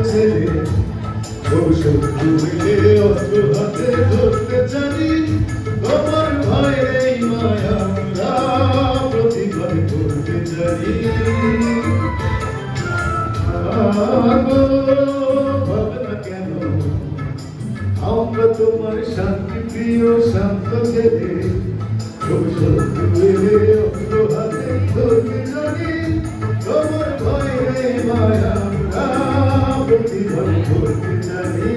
ছেলে শত্রু হইলে অস্ত্র হাতে ধরতে জানি তোমার ভয়ের মায়া আমরা প্রতিবাদ করতে জানি ভাবনা কেন আমরা তোমার শান্তি প্রিয় শান্ত ছেলে শত্রু হইলে অস্ত্র হাতে ধরতে জানি তোমার ভয়ের মায়া আমরা প্রতিবাদ করতে জানি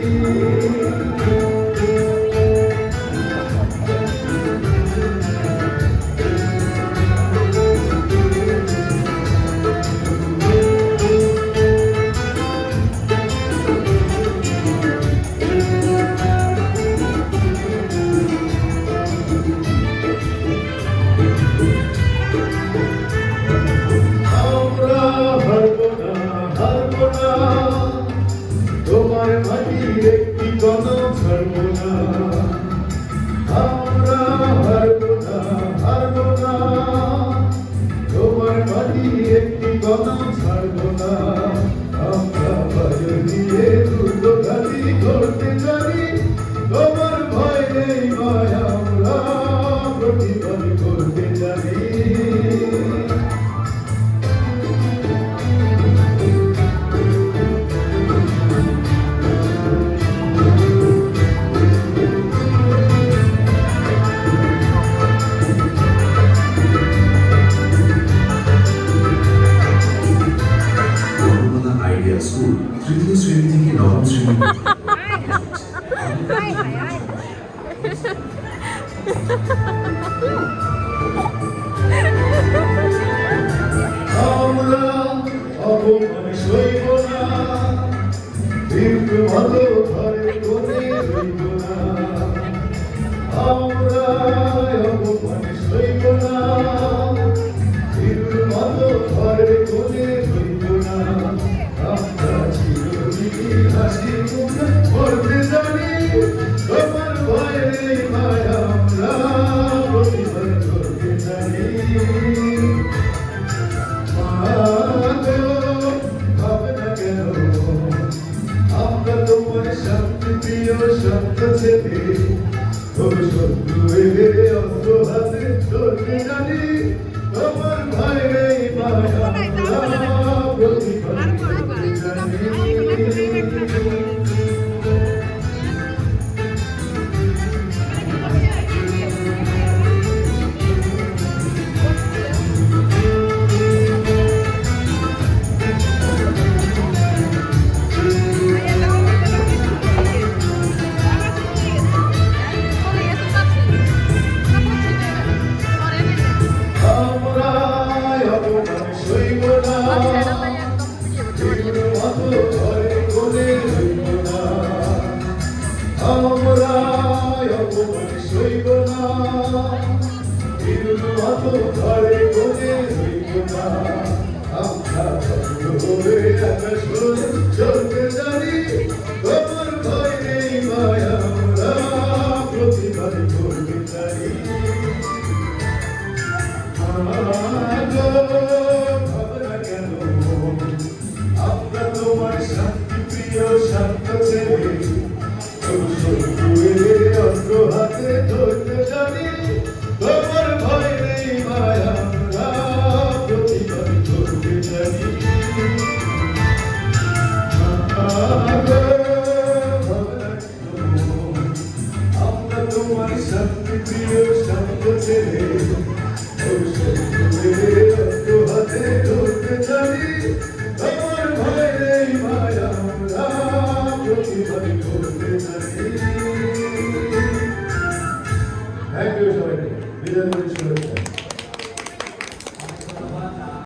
তোমার মাটির একটি কদম ছাড়ব না আমরা হারব না তোমার মাটির একটি কদম ছাড়ব না আমরা বাজার দিয়ে দ্রুত ঘাটি করতে জানি তোমার ভয় নেই মায়া আমরা প্রতিবাদ করতে জানি স্কুল তৃতীয় শ্রেণী থেকে নবম শ্রেণী আমরা অপমান সইব না কিন্তু ভালো ঘরে কোনে রইব না আমরা অপমান সইব না কিন্তু ভালো ঘরে কোনে রইব না আমরা চিরদিন হাসি মুখে করতে জানি তোমার ভয় নেই মায়া আমরা প্রতিবাদ করতে জানি ভাবনা কেন আমরা তোমার শান্তি প্রিয় শান্ত ছেলে শত্রু এলে অস্ত্র হাতে ধরতে জানি তোমার ভয় নেই মায়া আমরা প্রতিবাদ করতে জানি আমরা অপমান সইব না কিন্তু অত ঘরে কোনে রইব না আমরা হয়ে আকাশ হয়ে চলতে জানি তোমার ভয় নেই মায়া আমরা প্রতিবাদ করতে জানি ভাবনা কেন আমরা তোমার শান্তি প্রিয় শান্ত ছেলে অস্ত্র হাতে ধরতে জানি তোমার ভয় নেই মায়া আমরা প্রতিবাদ করতে জানি আমরা তোমার শান্তি প্রিয় শান্ত ছেলে অস্ত্র হাতে ধরতে জানি